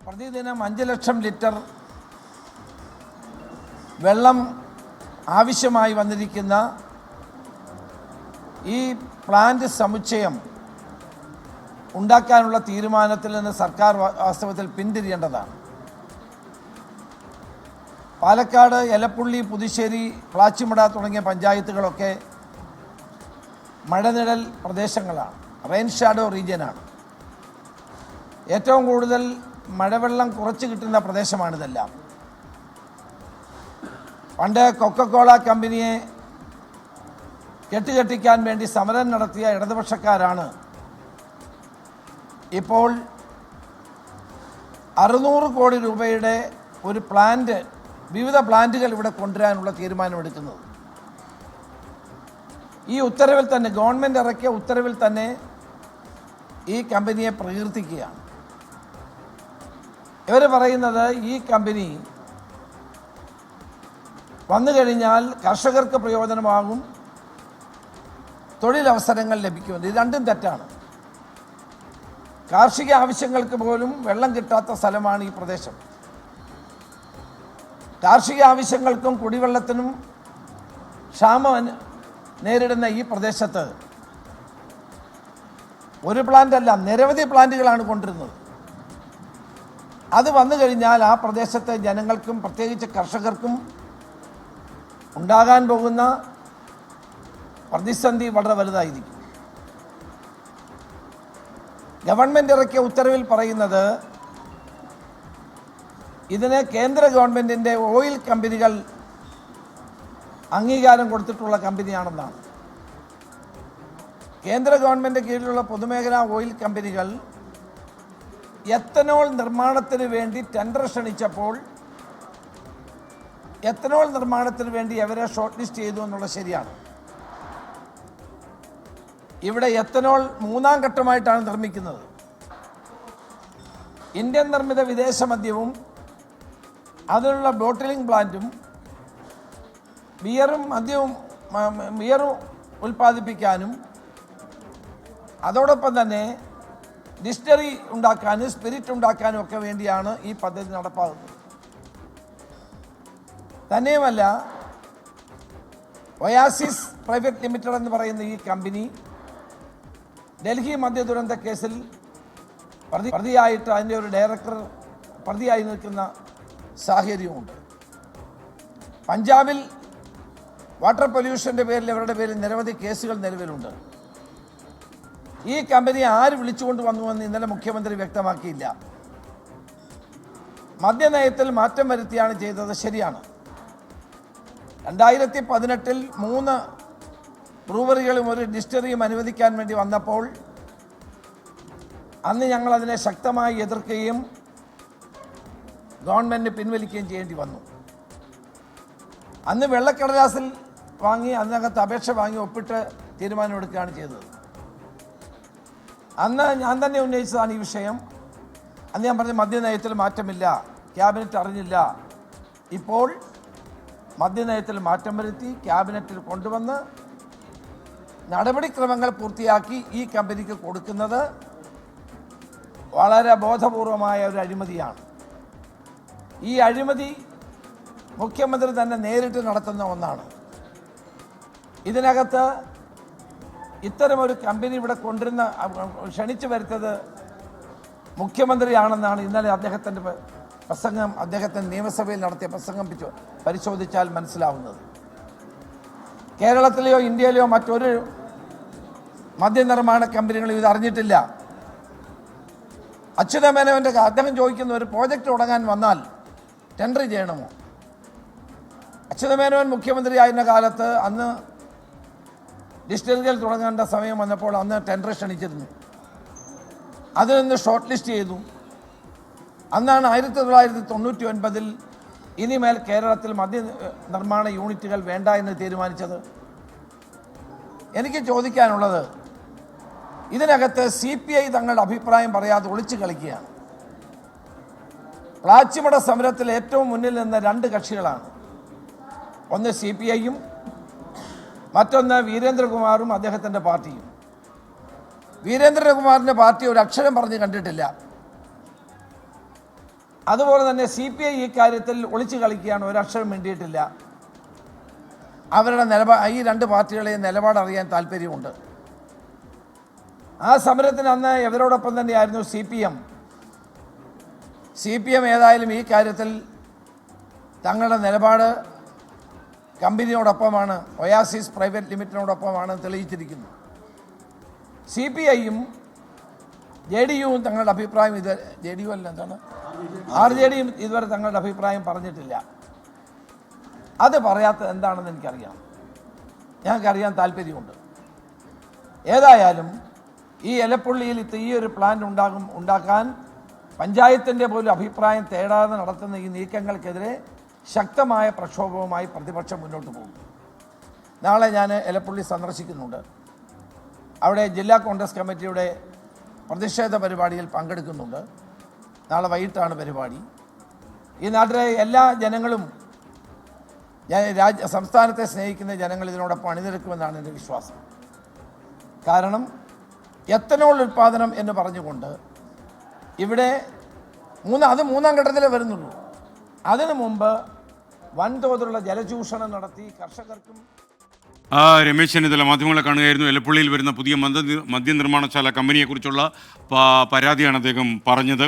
പ്രതിദിനം 5 ലക്ഷം ലിറ്റർ വെള്ളം ആവശ്യമായി വന്നിരിക്കുന്ന ഈ പ്ലാന്റ് സമുച്ചയം ഉണ്ടാക്കാനുള്ള തീരുമാനത്തിൽ നിന്ന് സർക്കാർ വാസ്തവത്തിൽ പിന്തിരിയേണ്ടതാണ്. പാലക്കാട്, എലപ്പുള്ളി, പുതുശ്ശേരി, പ്ലാച്ചിമട തുടങ്ങിയ പഞ്ചായത്തുകളൊക്കെ മഴനിഴൽ പ്രദേശങ്ങളാണ്, റെയിൻ ഷാഡോ റീജിയനാണ്. ഏറ്റവും കൂടുതൽ മഴവെള്ളം കുറച്ച് കിട്ടുന്ന പ്രദേശമാണിതെല്ലാം. പണ്ട് കൊക്കക്കോള കമ്പനിയെ കെട്ടുകെട്ടിക്കാൻ വേണ്ടി സമരം നടത്തിയ ഇടതുപക്ഷക്കാരാണ് ഇപ്പോൾ 600 കോടി രൂപയുടെ ഒരു പ്ലാന്റ്, വിവിധ പ്ലാന്റുകൾ ഇവിടെ കൊണ്ടുവരാനുള്ള തീരുമാനമെടുക്കുന്നത്. ഈ ഉത്തരവിൽ തന്നെ, ഗവൺമെൻറ് ഇറക്കിയ ഉത്തരവിൽ തന്നെ ഈ കമ്പനിയെ പ്രകീർത്തിക്കുകയാണ്. ഇവർ പറയുന്നത് ഈ കമ്പനി വന്നു കഴിഞ്ഞാൽ കർഷകർക്ക് പ്രയോജനമാകും, തൊഴിലവസരങ്ങൾ ലഭിക്കുമെന്ന്. ഇത് രണ്ടും തെറ്റാണ്. കാർഷിക ആവശ്യങ്ങൾക്ക് പോലും വെള്ളം കിട്ടാത്ത സ്ഥലമാണ് ഈ പ്രദേശം. കാർഷിക ആവശ്യങ്ങൾക്കും കുടിവെള്ളത്തിനും ക്ഷാമം നേരിടുന്ന ഈ പ്രദേശത്ത് ഒരു പ്ലാന്റ് അല്ല, നിരവധി പ്ലാന്റുകളാണ് കൊണ്ടുവരുന്നത്. അത് വന്നു കഴിഞ്ഞാൽ ആ പ്രദേശത്തെ ജനങ്ങൾക്കും പ്രത്യേകിച്ച് കർഷകർക്കും ഉണ്ടാകാൻ പോകുന്ന പ്രതിസന്ധി വളരെ വലുതായിരിക്കും. ഗവൺമെൻറ് ഇറക്കിയ ഉത്തരവിൽ പറയുന്നത് ഇതിന് കേന്ദ്ര ഗവൺമെൻറ്റിൻ്റെ ഓയിൽ കമ്പനികൾ അംഗീകാരം കൊടുത്തിട്ടുള്ള കമ്പനിയാണെന്നാണ്. കേന്ദ്ര ഗവൺമെൻറ് കീഴിലുള്ള പൊതുമേഖലാ ഓയിൽ കമ്പനികൾ എത്തനോൾ നിർമ്മാണത്തിന് വേണ്ടി ടെൻഡർ ക്ഷണിച്ചപ്പോൾ എത്തനോൾ നിർമ്മാണത്തിന് വേണ്ടി അവരെ ഷോർട്ട് ലിസ്റ്റ് ചെയ്തു എന്നുള്ളത് ശരിയാണ്. ഇവിടെ എത്തനോൾ 3ാം ഘട്ടമായിട്ടാണ് നിർമ്മിക്കുന്നത്. ഇന്ത്യൻ നിർമ്മിത വിദേശ മദ്യവും അതിനുള്ള ബോട്ടിലിംഗ് പ്ലാന്റും ബിയറും ഉൽപ്പാദിപ്പിക്കാനും അതോടൊപ്പം തന്നെ ഡിസ്റ്റിലറി ഉണ്ടാക്കാനും സ്പിരിറ്റ് ഉണ്ടാക്കാനും ഒക്കെ വേണ്ടിയാണ് ഈ പദ്ധതി നടപ്പാക്കുന്നത്. തന്നെയുമല്ല, ഒയാസിസ് പ്രൈവറ്റ് ലിമിറ്റഡ് എന്ന് പറയുന്ന ഈ കമ്പനി ഡൽഹി മദ്യ ദുരന്ത കേസിൽ പ്രതിയായിട്ട് അതിൻ്റെ ഒരു ഡയറക്ടർ പ്രതിയായി നിൽക്കുന്ന സാഹചര്യമുണ്ട്. പഞ്ചാബിൽ വാട്ടർ പൊല്യൂഷൻ്റെ പേരിൽ ഇവരുടെ പേരിൽ നിരവധി കേസുകൾ നിലവിലുണ്ട്. ഈ കമ്പനി ആര് വിളിച്ചുകൊണ്ട് വന്നുവെന്ന് ഇന്നലെ മുഖ്യമന്ത്രി വ്യക്തമാക്കിയില്ല. മദ്യനയത്തിൽ മാറ്റം വരുത്തിയാണ് ചെയ്തത്, ശരിയാണ്. 2018 3 ബ്രൂവറികളും ഒരു ഡിസ്റ്റിലറിയും അനുവദിക്കാൻ വേണ്ടി വന്നപ്പോൾ അന്ന് ഞങ്ങളതിനെ ശക്തമായി എതിർക്കുകയും ഗവൺമെൻറ് പിൻവലിക്കുകയും ചെയ്യേണ്ടി വന്നു. അന്ന് വെള്ളക്കടലാസിൽ വാങ്ങി അതിനകത്ത് അപേക്ഷ വാങ്ങി ഒപ്പിട്ട് തീരുമാനമെടുക്കുകയാണ് ചെയ്തത്. അന്ന് ഞാൻ തന്നെ ഉന്നയിച്ചതാണ് ഈ വിഷയം. അന്ന് ഞാൻ പറഞ്ഞ മദ്യനയത്തിൽ മാറ്റമില്ല, ക്യാബിനറ്റ് അറിഞ്ഞില്ല. ഇപ്പോൾ മദ്യനയത്തിൽ മാറ്റം വരുത്തി ക്യാബിനറ്റിൽ കൊണ്ടുവന്ന് നടപടിക്രമങ്ങൾ പൂർത്തിയാക്കി ഈ കമ്പനിക്ക് കൊടുക്കുന്നത് വളരെ ബോധപൂർവമായ ഒരു അഴിമതിയാണ്. ഈ അഴിമതി മുഖ്യമന്ത്രി തന്നെ നേരിട്ട് നടത്തുന്ന ഒന്നാണ്. ഇതിനകത്ത് ഇത്തരമൊരു കമ്പനി ഇവിടെ കൊണ്ടുവരുന്ന ക്ഷണിച്ചു വരുത്തത് മുഖ്യമന്ത്രിയാണെന്നാണ് ഇന്നലെ അദ്ദേഹത്തിൻ്റെ പ്രസംഗം, അദ്ദേഹത്തിൻ്റെ നിയമസഭയിൽ നടത്തിയ പ്രസംഗം പരിശോധിച്ചാൽ മനസ്സിലാവുന്നത്. കേരളത്തിലെയോ ഇന്ത്യയിലെയോ മറ്റൊരു മദ്യനിർമ്മാണ കമ്പനികളും ഇത് അറിഞ്ഞിട്ടില്ല. അച്യുതമേനോൻ്റെ അദ്ദേഹം ചോദിക്കുന്ന ഒരു പ്രോജക്റ്റ് തുടങ്ങാൻ വന്നാൽ ടെൻഡർ ചെയ്യണമോ? അച്യുതമേനോൻ മുഖ്യമന്ത്രിയായിരുന്ന കാലത്ത് അന്ന് ഡിസ്റ്റിലറികൾ തുടങ്ങേണ്ട സമയം വന്നപ്പോൾ അന്ന് ടെൻഡർ ക്ഷണിച്ചിരുന്നു. അതിൽ നിന്ന് ഷോർട്ട് ലിസ്റ്റ് ചെയ്തു. അന്നാണ് 1999 ഇനിമേൽ കേരളത്തിൽ മദ്യ നിർമ്മാണ യൂണിറ്റുകൾ വേണ്ട എന്ന് തീരുമാനിച്ചത്. എനിക്ക് ചോദിക്കാനുള്ളത്, ഇതിനകത്ത് CPI തങ്ങളുടെ അഭിപ്രായം പറയാതെ ഒളിച്ചു കളിക്കുകയാണ്. പ്ലാച്ചിമട സമരത്തിൽ ഏറ്റവും മുന്നിൽ നിന്ന 2 കക്ഷികളാണ്. ഒന്ന് CPIയും മറ്റൊന്ന് വീരേന്ദ്രകുമാറും അദ്ദേഹത്തിൻ്റെ പാർട്ടിയും. വീരേന്ദ്രകുമാറിൻ്റെ പാർട്ടി ഒരു അക്ഷരം പറഞ്ഞ് കണ്ടിട്ടില്ല. അതുപോലെ തന്നെ CPI ഈ കാര്യത്തിൽ ഒളിച്ചു കളിക്കുകയാണ്, ഒരക്ഷരം വേണ്ടിയിട്ടില്ല. അവരുടെ ഈ രണ്ട് പാർട്ടികളെയും നിലപാടറിയാൻ താല്പര്യമുണ്ട്. ആ സമരത്തിന് അന്ന് ഇവരോടൊപ്പം തന്നെയായിരുന്നു CPM ഏതായാലും ഈ കാര്യത്തിൽ തങ്ങളുടെ നിലപാട് കമ്പനിയോടൊപ്പമാണ്, ഒയാസിസ് പ്രൈവറ്റ് ലിമിറ്റഡിനോടൊപ്പമാണ് തെളിയിച്ചിരിക്കുന്നത്. CPIയും JDUവും തങ്ങളുടെ അഭിപ്രായം RJDയും ഇതുവരെ തങ്ങളുടെ അഭിപ്രായം പറഞ്ഞിട്ടില്ല. അത് പറയാത്തത് എന്താണെന്ന് ഞങ്ങൾക്കറിയാൻ താല്പര്യമുണ്ട്. ഏതായാലും ഈ എലപ്പുള്ളിയിൽ ഈ ഒരു പ്ലാൻ ഉണ്ടാക്കാൻ പഞ്ചായത്തിൻ്റെ പോലും അഭിപ്രായം തേടാതെ നടത്തുന്ന ഈ നീക്കങ്ങൾക്കെതിരെ ശക്തമായ പ്രക്ഷോഭവുമായി പ്രതിപക്ഷം മുന്നോട്ട് പോകും. നാളെ ഞാൻ എലപ്പുള്ളി സന്ദർശിക്കുന്നുണ്ട്. അവിടെ ജില്ലാ കോൺഗ്രസ് കമ്മിറ്റിയുടെ പ്രതിഷേധ പരിപാടിയിൽ പങ്കെടുക്കുന്നുണ്ട്. നാളെ വൈകിട്ടാണ് പരിപാടി. ഈ നാട്ടിലെ എല്ലാ ജനങ്ങളും, സംസ്ഥാനത്തെ സ്നേഹിക്കുന്ന ജനങ്ങൾ ഇതിനോടൊപ്പം അണിനിരക്കുമെന്നാണ് എൻ്റെ വിശ്വാസം. കാരണം എത്തനോൾ ഉൽപ്പാദനം എന്ന് പറഞ്ഞുകൊണ്ട് ഇവിടെ മൂന്നാം ഘട്ടത്തിലേ വരുന്നുള്ളൂ. അതിനു മുമ്പ് വൻതോതിലുള്ള ജലചൂഷണം നടത്തി കർഷകർക്കും. രമേശ് ചെന്നിത്തല മാധ്യമങ്ങളെ കാണുകയായിരുന്നു. എലപ്പുള്ളിയിൽ വരുന്ന പുതിയ മദ്യനിർമ്മാണശാല കമ്പനിയെക്കുറിച്ചുള്ള പരാതിയാണ് അദ്ദേഹം പറഞ്ഞത്.